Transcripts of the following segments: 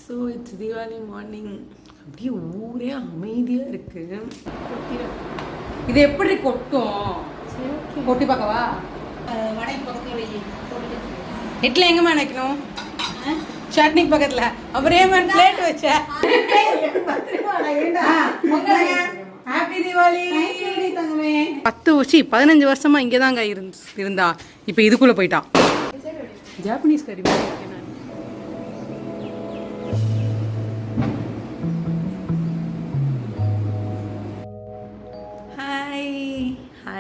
So it's Deepavali morning. அப்படியே ஊரே அமைதியாக இருக்கு. இது எப்படி கொட்டும்? கொட்டி பார்க்கவா? இட்லி எங்கம்மா நினைக்கணும்? சட்னிக்கு பக்கத்தில். அப்புறம் ஏன் பிளேட் வச்ச? ஹாப்பி தீபாவளி. 15 வருஷமா இங்கே தாங்க இருந்தா. இப்போ இதுக்குள்ளே போயிட்டான். Japanese curry.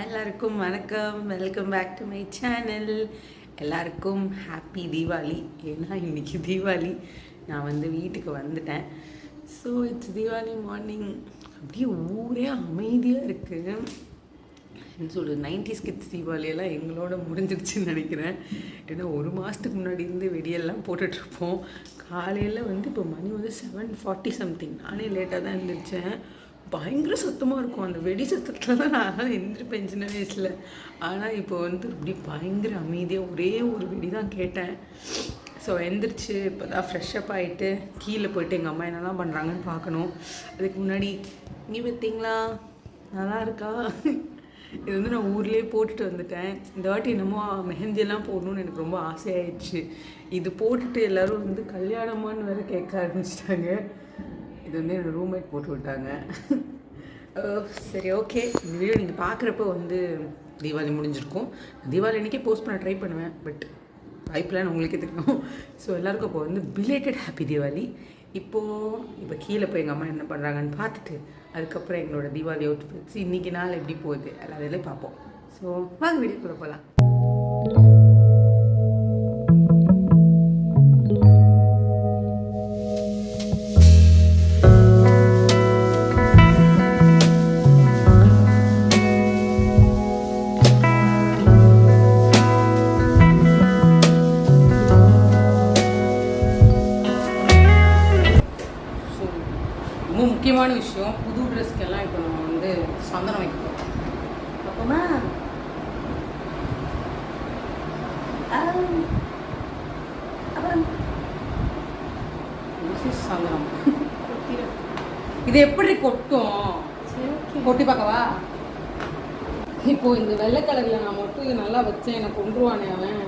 எல்லாருக்கும் வணக்கம், welcome back to my channel. எல்லாருக்கும் ஹாப்பி தீபாவளி. ஏன்னா இன்றைக்கி தீபாவளி. நான் வீட்டுக்கு வந்துட்டேன். So it's Deepavali morning. அப்படியே ஊரே அமைதியாக இருக்குது. என்ன சொல்கிறது, 90s கிட்ஸ் தீபாவளியெல்லாம் எங்களோட முடிஞ்சிடுச்சுன்னு நினைக்கிறேன். ஏன்னா ஒரு மாதத்துக்கு முன்னாடி இருந்து வெடியெல்லாம் போட்டுட்ருப்போம். காலையில் இப்போ மணி 7:40 சம்திங். நானே லேட்டாக தான் எழுந்திரிச்சேன். பயங்கர சத்தமாக இருக்கும். அந்த வெடி சத்தத்தில் தான் நான் எழுந்திருப்பேன் சின்ன வயசில். ஆனால் இப்போ இப்படி பயங்கர அமைதியாக ஒரே ஒரு வெடி தான் கேட்டேன். ஸோ எழுந்திரிச்சு இப்போ தான் ஃப்ரெஷ்ஷப் ஆகிட்டு கீழே போயிட்டு எங்கள் அம்மா என்னெல்லாம் பண்ணுறாங்கன்னு பார்க்கணும். அதுக்கு முன்னாடி நீ பார்த்தீங்களா நல்லா இருக்கா? இது நான் ஊர்லேயே போட்டுட்டு வந்துட்டேன். இந்த வாட்டி என்னமோ மெஹந்தியெல்லாம் போடணுன்னு எனக்கு ரொம்ப ஆசையாயிடுச்சு. இது போட்டுட்டு எல்லோரும் கல்யாணமானு வேறு கேட்க ஆரம்பிச்சிட்டாங்க. இது என்னோடய ரூம்மேட் போட்டு விட்டாங்க. சரி, ஓகே. இந்த வீடியோ நீங்கள் பார்க்குறப்ப தீபாவளி முடிஞ்சிருக்கும். தீபாவளி அன்றைக்கே போஸ்ட் பண்ண ட்ரை பண்ணுவேன், பட் வாய்ப்புலாம் உங்களுக்கே தெரியும். ஸோ எல்லாருக்கும் இப்போ பிலேட்டட் ஹாப்பி தீபாவளி. இப்போ கீழே போய் எங்கள் அம்மா என்ன பண்ணுறாங்கன்னு பார்த்துட்டு அதுக்கப்புறம் எங்களோட தீபாவளி அவுட்ஃபிட்ஸ் இன்றைக்கி நாள் எப்படி போகுது எல்லாத்தையும் பார்ப்போம். ஸோ வாங்க வீடியோக்குள்ளே போகலாம். முக்கியமான விஷயம், புது ட்ரெஸ்க்கெல்லாம் இப்போ நம்ம சந்தனம் வைக்க போகிறோம். அப்போமா சந்தனம் இது எப்படி கொட்டும்? கொட்டி பார்க்கவா? இப்போ இந்த வெள்ளை கலரில் நான் மட்டும் இது நல்லா வச்சேன். எனக்கு கொண்டுருவானே அவன்.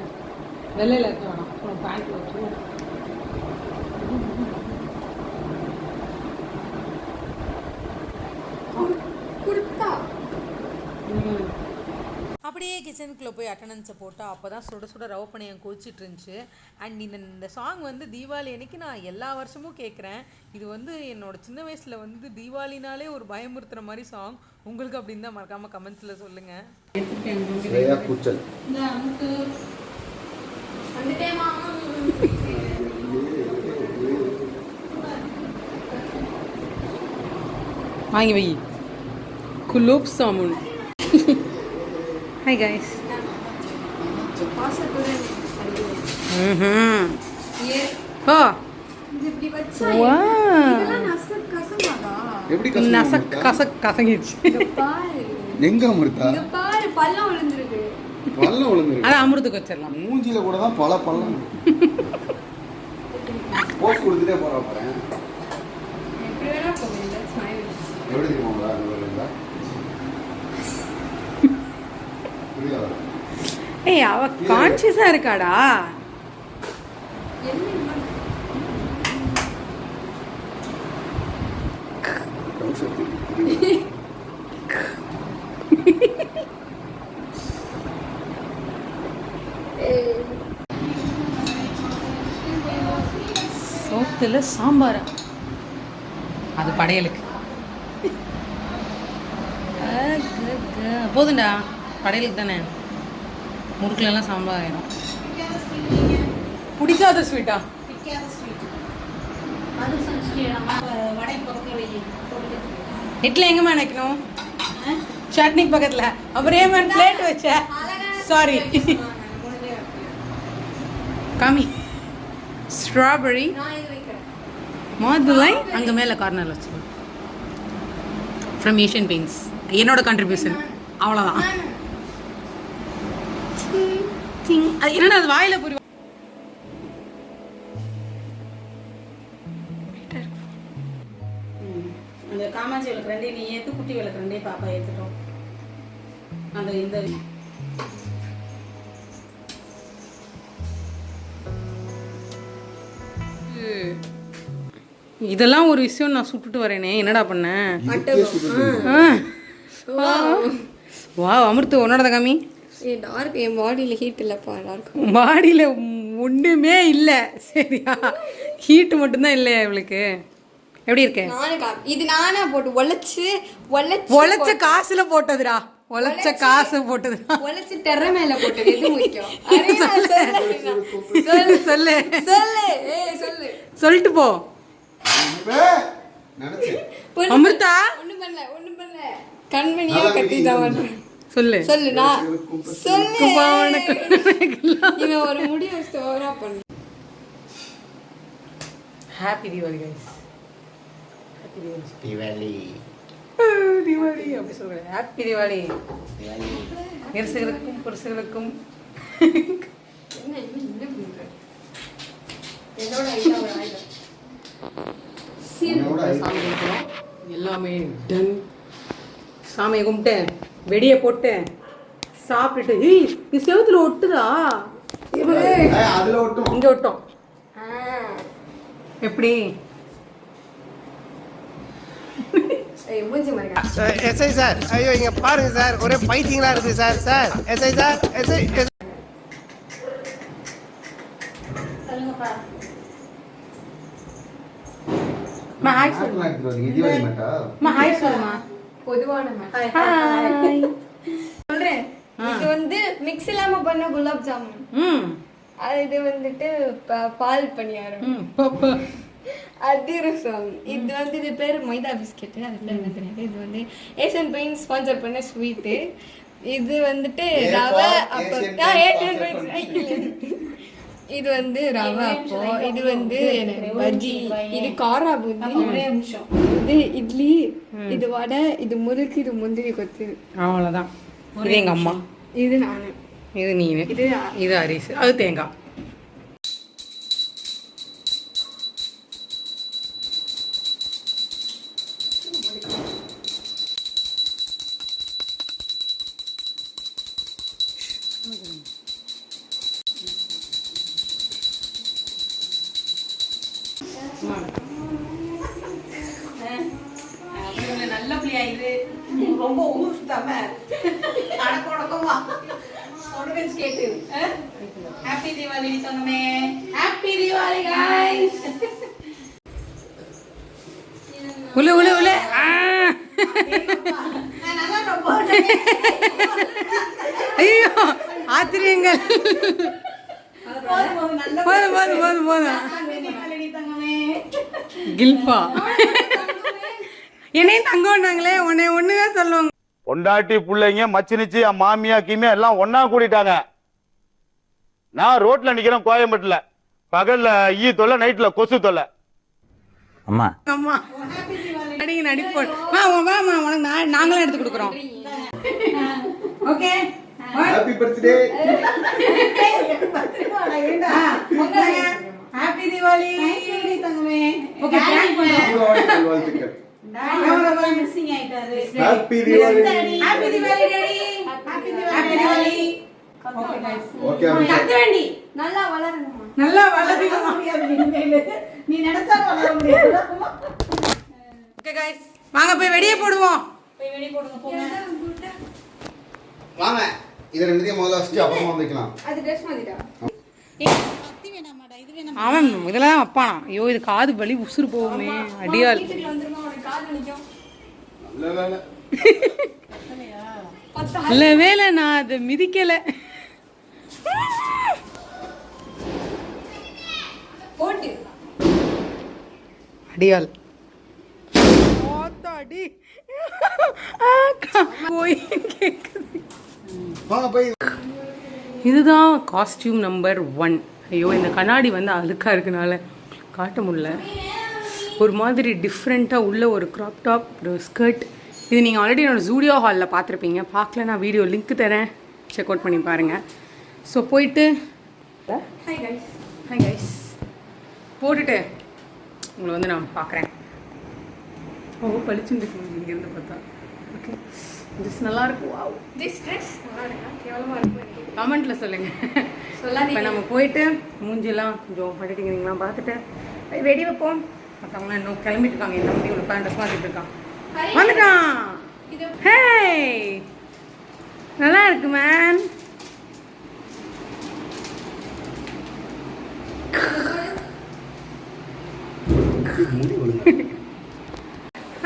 வெள்ளையில் இருக்க வேணாம், அப்புறம் பேண்ட்டில் வச்சுருவேன். அப்படியே கிச்சனுக்குள்ளே போய் அட்டண்டன்ஸை போட்டால் அப்போ தான் சுட சுட ரவ பணியம் கொதிச்சிட்டு இருந்துச்சு. அண்ட் இந்த சாங் தீபாவளி அன்னைக்கு நான் எல்லா வருஷமும் கேட்குறேன். இது என்னோட சின்ன வயசில் தீபாவளினாலே ஒரு பயமுறுத்துகிற மாதிரி சாங். உங்களுக்கு அப்படின்னு தான் மறக்காமல் கமெண்ட்ஸில் சொல்லுங்கள். வாங்கி வை. Gulab சாமுன். Hi guys. Oh. Wow. எப்படி கசங்கிடுச்சு. எங்க அமிர்தா? இங்க பாரு, பல்லம் விழுந்திருக்கு. பல்லம் விழுந்திருக்கு. அத அமிர்துக்கு வச்சிரலாம். மூஞ்சில கூட தான் பல்லம். போஸ் கொடுத்துட்டே போறேன். எப்படி வேணா போங்க. That's my wish. எப்படி தெரியுமா அந்த ஏய், அவ கான்ஷியஸா இருக்காடா. சோத்துல சாம்பார், அது படையலுக்கு போதுண்டா. படையலுக்கு தானே, முறுக்குலலாம் சாம்பார் ஆயிடும். பிடிக்காத ஸ்வீட்டா? இட்லி எங்கம்மா நினைக்கணும்? சட்னிக்கு பக்கத்தில். அப்புறம் ஏன் பிளேட் வச்ச? சாரி. காமி. ஸ்ட்ராபெரி மாதுளை அங்கே மேலே கார்னரில் வச்சுக்கோ. From Asian paints. என்னோட கான்ட்ரிபியூஷன் அவ்வளோதான். என்னடா அது வாயில புரி. காமாட்சி விளக்கு ரெண்டே நீ ஏற்று, குட்டி விளக்கு ரெண்டே பாப்பா ஏற்றுட்டோம். அந்த இந்த இதெல்லாம் ஒரு விஷயம் நான் சுட்டுட்டு வரேனே, என்னடா பண்ணேன்? வா அமிர்த்து உன்னோட காமி. டார்க் என் பாடியில் ஹீட் இல்லைப்பா, டார்க் பாடியில் ஒன்றுமே இல்லை சரியா, ஹீட்டு மட்டும்தான் இல்லையா இவளுக்கு? எப்படி இருக்கு? இது நானா போட்டு உழைச்ச காசுல போட்டதுடா, உழைச்ச காசு போட்டதுடா, உழைச்சி தெரை மேல போட்டது எது முக்கியம்? சொல்லு சொல்லு சொல்லு சொல்லிட்டு போ. அமிர்தா ஒண்ணும் பண்ணல கண்மணியா கட்டிதான் சொல்லு சொல்லு நான் சொல்லு. இவன் ஒரு முடிவு ஸ்டோரா பண்ணு. Happy Deepavali guys. Happy Deepavali. Deepavali அப்படி சொல்றேன். ஹாப்பி தீபாவளி. நிரசுகளுக்கும் புருஷர்களுக்கும். என்ன என்ன பண்ற? என்னோட ஐடியா ஒரு ஆயிடும். சாமி கும்பிட்டோம், எல்லாமே டன். சாமியை கும்பிட்டேன், வெடியை போட்டேன், சாப்பிட்டுட்டு இது செவத்துல ஒட்டுதா, அதுல ஒட்டும், இங்க ஒட்டும். எப்படி எஸ்ஐ சார், ஐயோ இங்க பாருங்க சார், ஒரே பைத்தியங்களா இருக்கு sir. Sir SI sir, SI சொல்லுங்கப்பா. பொதுவான சொல்றேன். இது வந்து மிக்ஸ் இல்லாம பண்ண குலாப் ஜாமுன். இது வந்துட்டு பால் பணியாரம், அதிரசம். இது வந்து இது பேர் மைதா பிஸ்கெட். அதுல என்ன தெரியாது. இது வந்து ஏஷியன் பெயிண்ட் ஸ்பான்சர் பண்ண ஸ்வீட்டு. இது வந்துட்டு ரவை அப்போ ஏஷியன் பெயிண்ட். இது வந்து ரவை அப்போ, இது வந்து பஜ்ஜி, இது காரா பூந்தி, இது இட்லி, இது வடை, இது முறுக்கு, இது முந்திரி கொத்து. அவ்வளோதான். இது எங்க அம்மா, இது நானு, இது நீ, இது அரிசி, அது தேங்காய். நல்ல பிள்ளையா இது, ரொம்ப ஊர் சுத்தாம அடக்கொடக்கமா கேட்டு. ஹாப்பி தீபாவளி சொன்னமே. Happy Deepavali guys. உள்ள உள்ள உள்ள. ஐயோ ஆத்திரியங்கள். போதும் போதும் போதும் போதும். கில்ஃபா என்னையும் தங்கன்னாங்களே, உன்னை ஒண்ணுதான் சொல்லுவாங்க. பொண்டாட்டி பிள்ளைங்க மச்சினிச்சு மாமியா கீமியா எல்லாம் ஒன்னா கூடிட்டாங்க. நான் ரோட்ல நிக்கிறேன் கோயம்பேட்டுல, பகல்ல ஈ தொல்லை, நைட்ல கொசு தொல்லை. அம்மா அம்மா நடிங்க நடிப்போ. வா வா வா, உனக்கு நாங்களே எடுத்து கொடுக்குறோம். Okay happy birthday. Happy Deepavali தங்கமே. ஓகே பிராங்க் பண்ணுவோம். வாழ்த்துக்கள். மிஸ்ஸிங் ஆயிட்டாரு. Happy Deepavali. Happy Deepavali daddy. Happy Deepavali. Okay guys. Okay கத்த வேண்டி நல்லா வளரணுமா? நல்லா வளர முடியாது இனிமேல். நீ நினைச்சா வளர முடியாது. ஓகே गाइस, வாங்க போய் வெடியே போடுவோம். போய் வெடி போடுங்க போங்க. வாங்க, இத ரெண்டுத்தையும் முதல்ல வச்சிட்டு அப்புறமா வந்துக்கலாம். அது ட்ரெஸ் மாதிரிடா. அவன் இதெல்லாம் வைப்பானா? ஐயோ இது காது வலி உசுறு போகுமே. அடியால் வீட்டுக்கு வந்துருமா, உனக்கு காது நிக்கும். நல்ல வேலை. இல்ல வேலை, நான் அதை மிதிக்கல. போட்டு அடியால் வாங்க போய். இதுதான் காஸ்டியூம் நம்பர் 1. ஐயோ இந்த கண்ணாடி வந்து அழுக்கா இருக்கனால காட்ட முடியல. ஒரு மாதிரி டிஃப்ரெண்ட்டாக உள்ள ஒரு க்ராப் டாப், ஒரு ஸ்கர்ட். இது நீங்கள் ஆல்ரெடி என்னோடய ஜூடியோ ஹாலில் பார்த்துருப்பீங்க. பார்க்கல, நான் வீடியோ லிங்க் தரேன், செக் அவுட் பண்ணி பாருங்கள். ஸோ போயிட்டு ஹாய் गाइस. ஹாய் கைஸ் போட்டுட்டு உங்களை வந்து நான் பார்க்குறேன். பளிச்சுன்னு இருக்கு இங்கேருந்து பார்த்தா. ஓகே, ட்ரெஸ் நல்லா இருக்கும். வாவ், திஸ் ட்ரெஸ் நல்லா இருக்கா கேவலமாக இருக்கும் கமெண்ட்டில் சொல்லுங்கள். சொல்லாதீங்க. இப்போ நம்ம போயிட்டு மூஞ்சிலாம் கொஞ்சம் பட்டிட்டிங்கலாம் பார்த்துட்டு ரெடி வைப்போம். மற்றவங்களாம் இன்னும் கிளம்பிட்டு இருக்காங்க. இந்த மாதிரி ஒரு ட்ரெஸ் மாற்றிட்டு இருக்கான். வந்துட்டான். ஹே, நல்லா இருக்கு man.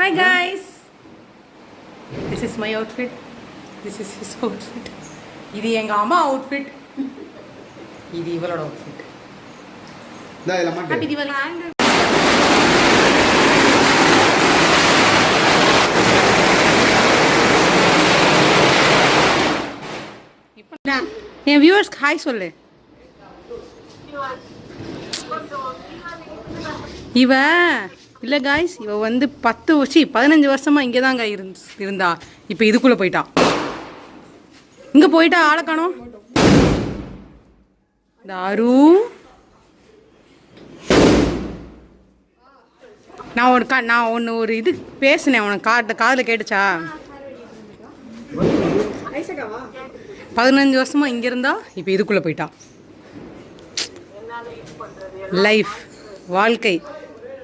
Hi guys, this is my outfit. This is his outfit. இது எங்க அம்மா outfit. இது இவளோட outfit. இந்த இல்ல Happy மாட்டே Diwali. இப்போ என் வியூவர்ஸ்க்கு ஹாய் சொல்லு. இவ இல்லை காய்ஸ், இவ வந்து 15 வருஷமாக இங்கே தாங்க இருந்தா. இப்போ இதுக்குள்ளே போயிட்டான். இங்கே போயிட்டா ஆளை காணோம். தாரு, நான் ஒன்று ஒரு இது பேசினேன் உனக்கு காதில் கேட்டுச்சா? 15 வருஷமாக இங்கே இருந்தா இப்போ இதுக்குள்ளே போயிட்டான். லைஃப், வாழ்க்கை.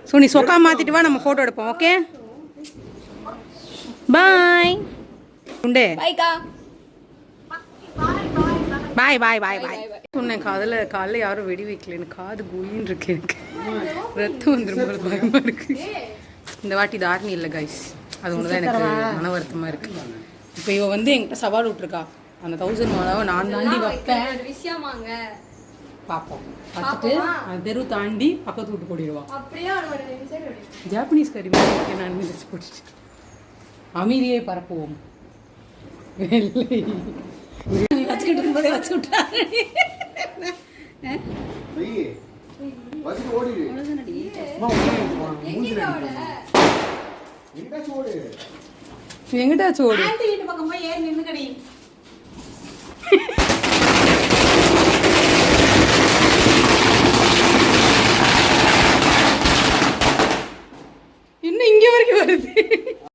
ஸோ நீ சொக்கா மாற்றிட்டு வா, நம்ம ஃபோட்டோ எடுப்போம். ஓகே, பாய். உண்டே, பாய்க்கா. பாய் பாய் பாய் பாய் சொன்னேன். காலைல யாரும் வெடி வைக்கல. எனக்கு காது குயின்னு இருக்கு. எனக்கு ரத்தம் வந்துடும் போல பயமாக இருக்கு. இந்த வாட்டி தாரணி இல்லை கைஸ், அது ஒன்று தான் எனக்கு மன வருத்தமாக இருக்கு. இப்போ இவ வந்து என்கிட்ட சவால் விட்டுருக்கா. அந்த 1000 மாலாவை நான் தாண்டி வைப்பேன். விஷயமாங்க பார்ப்போம். பார்த்துட்டு அந்த தெரு தாண்டி பக்கத்து விட்டு போடிடுவான். அப்படியே ஜாப்பனீஸ் கறி மாதிரி நான் மிதிச்சு போட்டுட்டு அமைதியே பரப்புவோம். வச்சுக்கிட்டு இருக்கும்போதே வச்சு விட்டாரு. வச்சு ஓடிடு. எங்கிட்டாச்சும் ஓடு. வீட்டு பக்கம் போய் ஏறி நின்னுக்கடி.